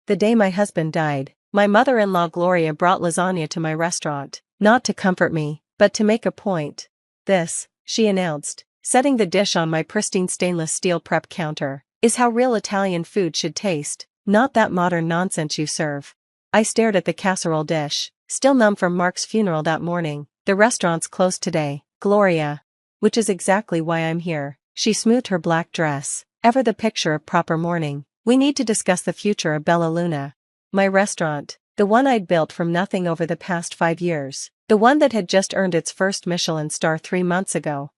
The day my husband died, my mother-in-law Gloria brought lasagna to my restaurant, not to comfort me, but to make a point. This, she announced, setting the dish on my pristine stainless steel prep counter, is how real Italian food should taste, not that modern nonsense you serve. I stared at the casserole dish, still numb from Mark's funeral that morning. The restaurant's closed today, Gloria. Which is exactly why I'm here. She smoothed her black dress, ever the picture of proper mourning. We need to discuss the future of Bella Luna. My restaurant, the one I'd built from nothing over the past 5 years, the one that had just earned its first Michelin star 3 months ago.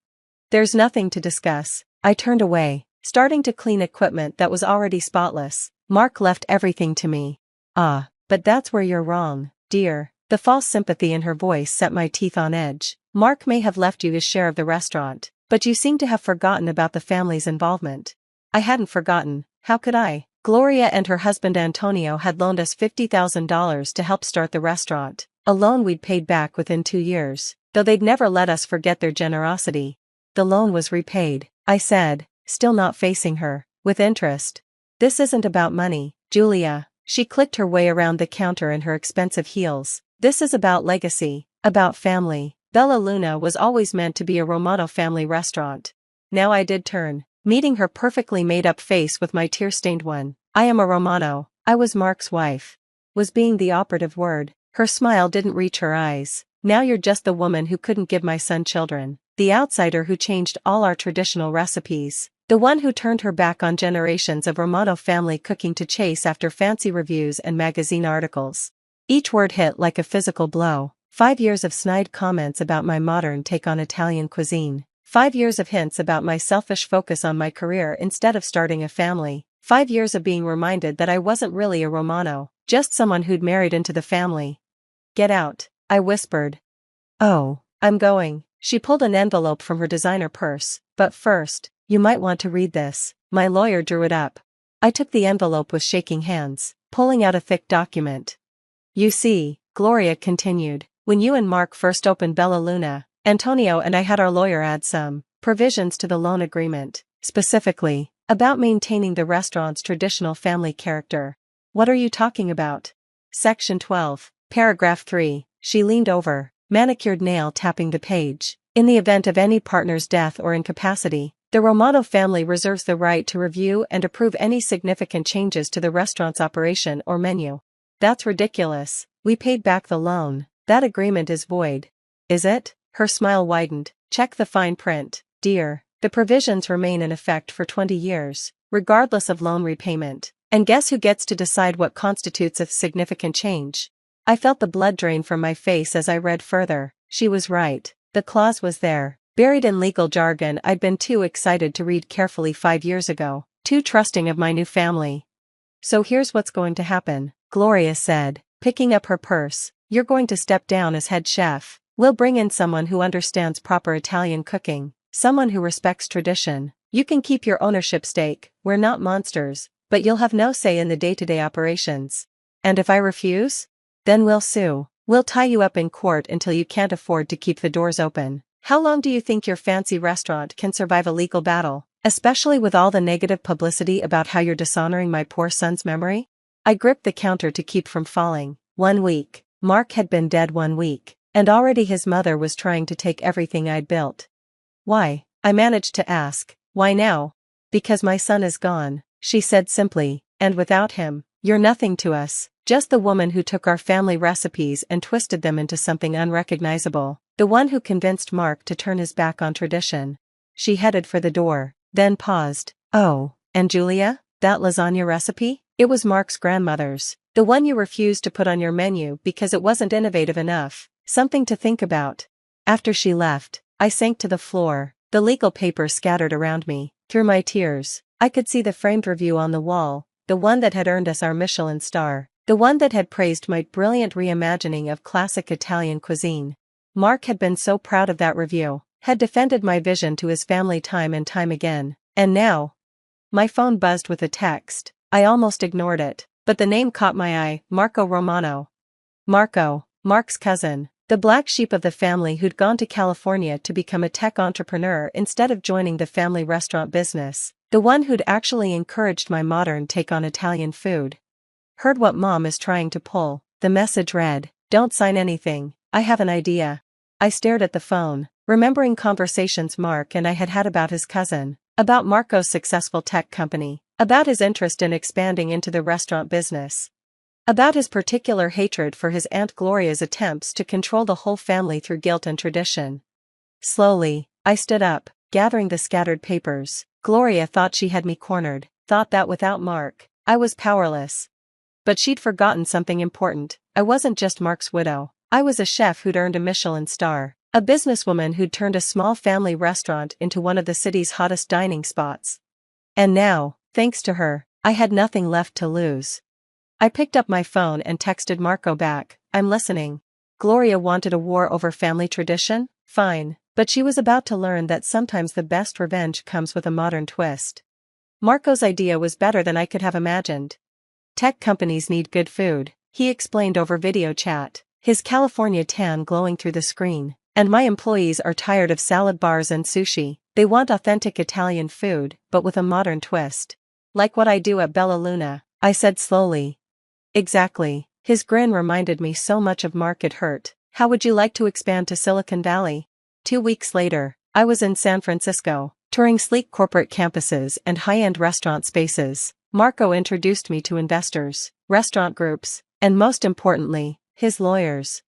There's nothing to discuss. I turned away, starting to clean equipment that was already spotless. Mark left everything to me. Ah, but that's where you're wrong, dear. The false sympathy in her voice set my teeth on edge. Mark may have left you his share of the restaurant, but you seem to have forgotten about the family's involvement. I hadn't forgotten. How could I? Gloria and her husband Antonio had loaned us $50,000 to help start the restaurant, a loan we'd paid back within 2 years, though they'd never let us forget their generosity. The loan was repaid, I said, still not facing her, with interest. This isn't about money, Julia. She clicked her way around the counter in her expensive heels. This is about legacy, about family. Bella Luna was always meant to be a Romano family restaurant. Now I did turn, meeting her perfectly made-up face with my tear-stained one. I am a Romano. I was Mark's wife. Was being the operative word. Her smile didn't reach her eyes. Now you're just the woman who couldn't give my son children. The outsider who changed all our traditional recipes. The one who turned her back on generations of Romano family cooking to chase after fancy reviews and magazine articles. Each word hit like a physical blow. 5 years of snide comments about my modern take on Italian cuisine. 5 years of hints about my selfish focus on my career instead of starting a family. 5 years of being reminded that I wasn't really a Romano, just someone who'd married into the family. Get out, I whispered. Oh, I'm going. She pulled an envelope from her designer purse. But first, you might want to read this. My lawyer drew it up. I took the envelope with shaking hands, pulling out a thick document. You see, Gloria continued, when you and Mark first opened Bella Luna, Antonio and I had our lawyer add some provisions to the loan agreement, specifically about maintaining the restaurant's traditional family character. What are you talking about? Section 12, paragraph 3. She leaned over, manicured nail tapping the page. In the event of any partner's death or incapacity, the Romano family reserves the right to review and approve any significant changes to the restaurant's operation or menu. That's ridiculous. We paid back the loan. That agreement is void. Is it? Her smile widened. Check the fine print, dear. The provisions remain in effect for 20 years, regardless of loan repayment. And guess who gets to decide what constitutes a significant change? I felt the blood drain from my face as I read further. She was right. The clause was there, buried in legal jargon I'd been too excited to read carefully 5 years ago, too trusting of my new family. So here's what's going to happen, Gloria said, picking up her purse. You're going to step down as head chef. We'll bring in someone who understands proper Italian cooking, someone who respects tradition. You can keep your ownership stake, we're not monsters, but you'll have no say in the day-to-day operations. And if I refuse? Then we'll sue. We'll tie you up in court until you can't afford to keep the doors open. How long do you think your fancy restaurant can survive a legal battle, especially with all the negative publicity about how you're dishonoring my poor son's memory? I gripped the counter to keep from falling. 1 week. Mark had been dead 1 week, and already his mother was trying to take everything I'd built. Why? I managed to ask. Why now? Because my son is gone, she said simply, and without him, you're nothing to us. Just the woman who took our family recipes and twisted them into something unrecognizable, the one who convinced Mark to turn his back on tradition. She headed for the door, then paused. Oh, and Julia? That lasagna recipe? It was Mark's grandmother's, the one you refused to put on your menu because it wasn't innovative enough. Something to think about. After she left, I sank to the floor, the legal papers scattered around me. Through my tears, I could see the framed review on the wall, the one that had earned us our Michelin star. The one that had praised my brilliant reimagining of classic Italian cuisine. Mark had been so proud of that review, had defended my vision to his family time and time again, and now? My phone buzzed with a text. I almost ignored it, but the name caught my eye. Marco Romano. Marco, Mark's cousin, the black sheep of the family who'd gone to California to become a tech entrepreneur instead of joining the family restaurant business, the one who'd actually encouraged my modern take on Italian food. Heard what mom is trying to pull. The message read, "Don't sign anything, I have an idea." I stared at the phone, remembering conversations Mark and I had had about his cousin, about Marco's successful tech company, about his interest in expanding into the restaurant business, about his particular hatred for his Aunt Gloria's attempts to control the whole family through guilt and tradition. Slowly, I stood up, gathering the scattered papers. Gloria thought she had me cornered, thought that without Mark, I was powerless. But she'd forgotten something important. I wasn't just Mark's widow. I was a chef who'd earned a Michelin star, a businesswoman who'd turned a small family restaurant into one of the city's hottest dining spots. And now, thanks to her, I had nothing left to lose. I picked up my phone and texted Marco back, "I'm listening." Gloria wanted a war over family tradition? Fine, but she was about to learn that sometimes the best revenge comes with a modern twist. Marco's idea was better than I could have imagined. Tech companies need good food, he explained over video chat, his California tan glowing through the screen. And my employees are tired of salad bars and sushi. They want authentic Italian food, but with a modern twist. Like what I do at Bella Luna, I said slowly. Exactly. His grin reminded me so much of Mark it hurt. How would you like to expand to Silicon Valley? 2 weeks later, I was in San Francisco, touring sleek corporate campuses and high-end restaurant spaces. Marco introduced me to investors, restaurant groups, and most importantly, his lawyers.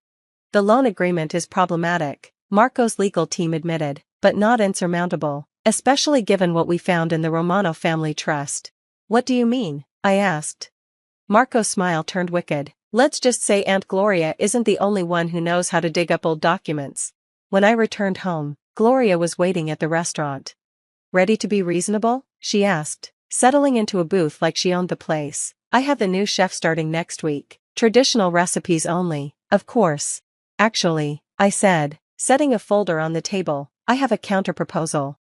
The loan agreement is problematic, Marco's legal team admitted, but not insurmountable, especially given what we found in the Romano family trust. What do you mean? I asked. Marco's smile turned wicked. Let's just say Aunt Gloria isn't the only one who knows how to dig up old documents. When I returned home, Gloria was waiting at the restaurant. Ready to be reasonable? She asked, settling into a booth like she owned the place. I have the new chef starting next week. Traditional recipes only, of course. Actually, I said, setting a folder on the table, I have a counterproposal.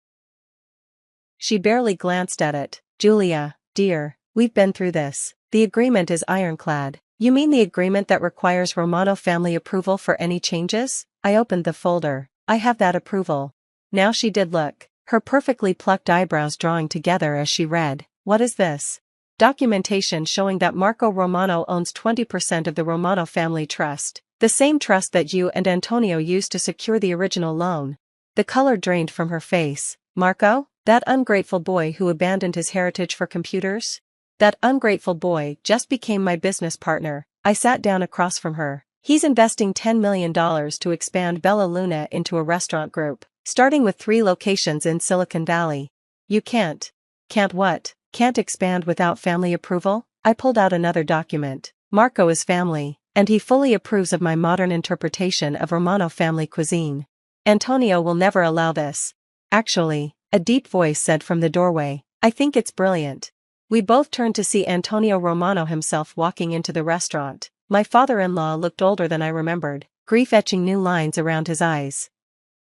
She barely glanced at it. Julia, dear, we've been through this. The agreement is ironclad. You mean the agreement that requires Romano family approval for any changes? I opened the folder. I have that approval. Now she did look, her perfectly plucked eyebrows drawing together as she read. What is this? Documentation showing that Marco Romano owns 20% of the Romano family trust. The same trust that you and Antonio used to secure the original loan. The color drained from her face. Marco? That ungrateful boy who abandoned his heritage for computers? That ungrateful boy just became my business partner. I sat down across from her. He's investing $10 million to expand Bella Luna into a restaurant group, starting with 3 locations in Silicon Valley. You can't. Can't what? Can't expand without family approval? I pulled out another document. Marco is family, and he fully approves of my modern interpretation of Romano family cuisine. Antonio will never allow this. Actually, a deep voice said from the doorway, I think it's brilliant. We both turned to see Antonio Romano himself walking into the restaurant. My father-in-law looked older than I remembered, grief etching new lines around his eyes.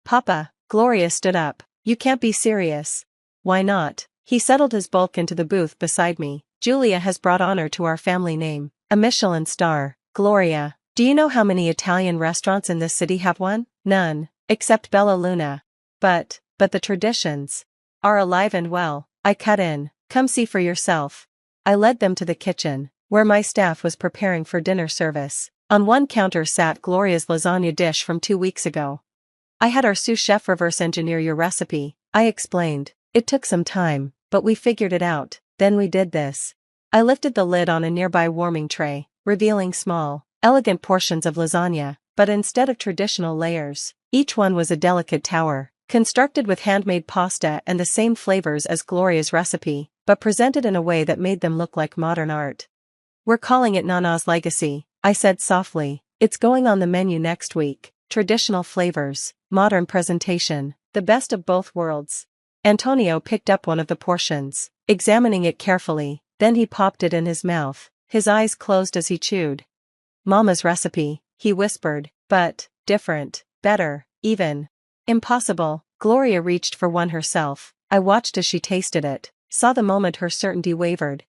Papa, Gloria stood up. You can't be serious. Why not? He settled his bulk into the booth beside me. Julia has brought honor to our family name, a Michelin star. Gloria, do you know how many Italian restaurants in this city have one? None, except Bella Luna. But the traditions are alive and well. I cut in. Come see for yourself. I led them to the kitchen, where my staff was preparing for dinner service. On one counter sat Gloria's lasagna dish from 2 weeks ago. I had our sous chef reverse engineer your recipe, I explained. It took some time, but we figured it out. Then we did this. I lifted the lid on a nearby warming tray, revealing small, elegant portions of lasagna, but instead of traditional layers, each one was a delicate tower, constructed with handmade pasta and the same flavors as Gloria's recipe, but presented in a way that made them look like modern art. We're calling it Nana's Legacy, I said softly. It's going on the menu next week. Traditional flavors, modern presentation, the best of both worlds. Antonio picked up one of the portions, examining it carefully, then he popped it in his mouth, his eyes closed as he chewed. Mama's recipe, he whispered, but different, better, even. Impossible. Gloria reached for one herself. I watched as she tasted it, saw the moment her certainty wavered.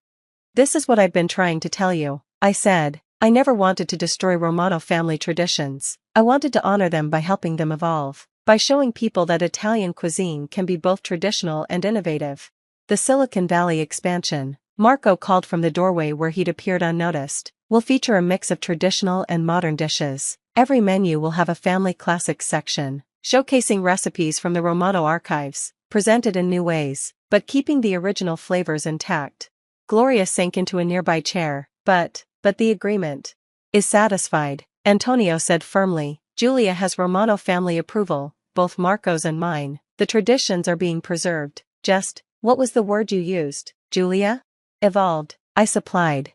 This is what I've been trying to tell you, I said. I never wanted to destroy Romano family traditions. I wanted to honor them by helping them evolve, by showing people that Italian cuisine can be both traditional and innovative. The Silicon Valley expansion. Marco called from the doorway where he'd appeared unnoticed. will feature a mix of traditional and modern dishes. Every menu will have a family classics section, showcasing recipes from the Romano archives, presented in new ways, but keeping the original flavors intact. Gloria sank into a nearby chair. But the agreement is satisfied, Antonio said firmly. Julia has Romano family approval, both Marco's and mine. The traditions are being preserved. Just, what was the word you used, Julia? Evolved, I supplied.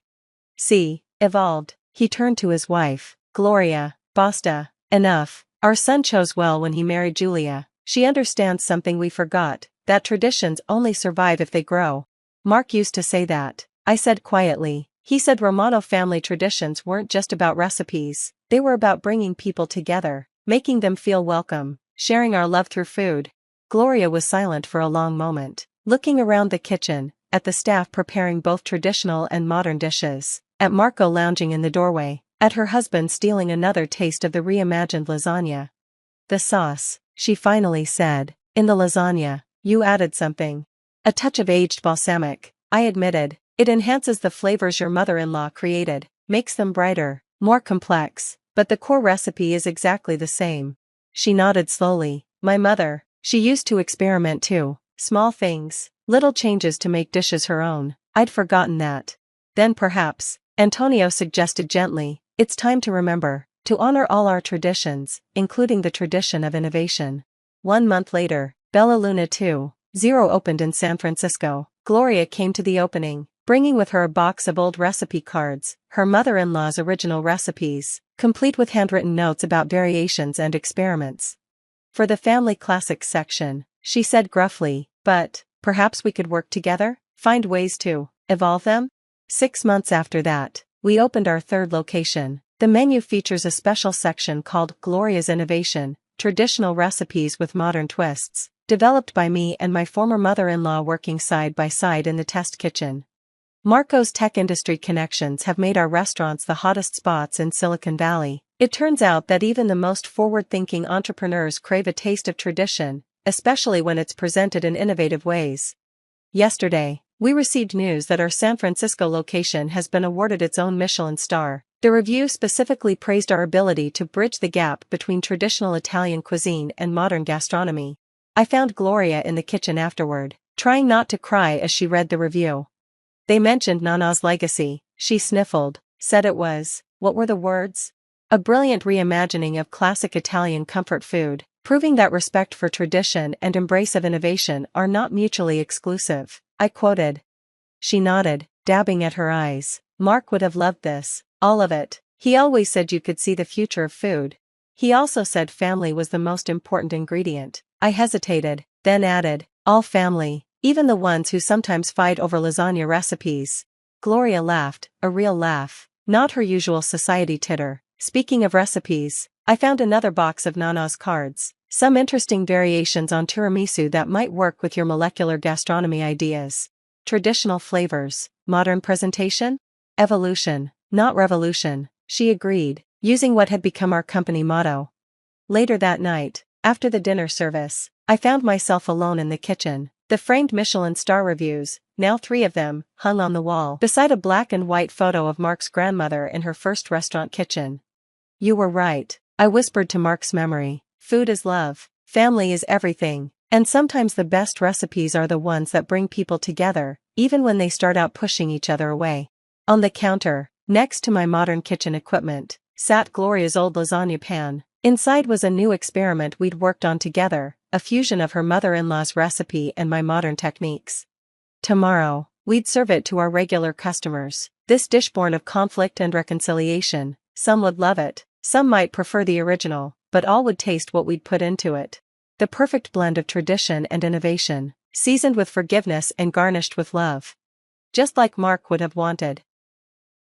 See, evolved. He turned to his wife. Gloria, basta, enough. Our son chose well when he married Julia. She understands something we forgot, that traditions only survive if they grow. Mark used to say that, I said quietly. He said Romano family traditions weren't just about recipes, they were about bringing people together, making them feel welcome, sharing our love through food. Gloria was silent for a long moment, looking around the kitchen, at the staff preparing both traditional and modern dishes, at Marco lounging in the doorway, at her husband stealing another taste of the reimagined lasagna. The sauce, she finally said, in the lasagna, you added something. A touch of aged balsamic, I admitted. It enhances the flavors your mother-in-law created, makes them brighter, more complex, but the core recipe is exactly the same. She nodded slowly. My mother, she used to experiment too, small things, little changes to make dishes her own. I'd forgotten that. Then perhaps, Antonio suggested gently, it's time to remember, to honor all our traditions, including the tradition of innovation. 1 month later, Bella Luna 2.0 opened in San Francisco. Gloria came to the opening, bringing with her a box of old recipe cards, her mother-in-law's original recipes, complete with handwritten notes about variations and experiments. For the family classics section, she said gruffly, but, perhaps we could work together, find ways to evolve them? 6 months after that, we opened our third location. The menu features a special section called Gloria's Innovation, traditional recipes with modern twists, developed by me and my former mother-in-law working side by side in the test kitchen. Marco's tech industry connections have made our restaurants the hottest spots in Silicon Valley. It turns out that even the most forward-thinking entrepreneurs crave a taste of tradition, especially when it's presented in innovative ways. Yesterday, we received news that our San Francisco location has been awarded its own Michelin star. The review specifically praised our ability to bridge the gap between traditional Italian cuisine and modern gastronomy. I found Gloria in the kitchen afterward, trying not to cry as she read the review. They mentioned Nana's legacy, she sniffled, said it was, what were the words? A brilliant reimagining of classic Italian comfort food, proving that respect for tradition and embrace of innovation are not mutually exclusive, I quoted. She nodded, dabbing at her eyes. Mark would have loved this, all of it. He always said you could see the future of food. He also said family was the most important ingredient. I hesitated, then added, all family. Even the ones who sometimes fight over lasagna recipes. Gloria laughed, a real laugh, not her usual society titter. Speaking of recipes, I found another box of Nana's cards, some interesting variations on tiramisu that might work with your molecular gastronomy ideas. Traditional flavors, modern presentation? Evolution, not revolution, she agreed, using what had become our company motto. Later that night, after the dinner service, I found myself alone in the kitchen. The framed Michelin star reviews, now 3 of them, hung on the wall, beside a black and white photo of Mark's grandmother in her first restaurant kitchen. You were right, I whispered to Mark's memory. Food is love, family is everything, and sometimes the best recipes are the ones that bring people together, even when they start out pushing each other away. On the counter, next to my modern kitchen equipment, sat Gloria's old lasagna pan. Inside was a new experiment we'd worked on together, a fusion of her mother-in-law's recipe and my modern techniques. Tomorrow, we'd serve it to our regular customers. This dish born of conflict and reconciliation. Some would love it, some might prefer the original, but all would taste what we'd put into it. The perfect blend of tradition and innovation, seasoned with forgiveness and garnished with love. Just like Mark would have wanted.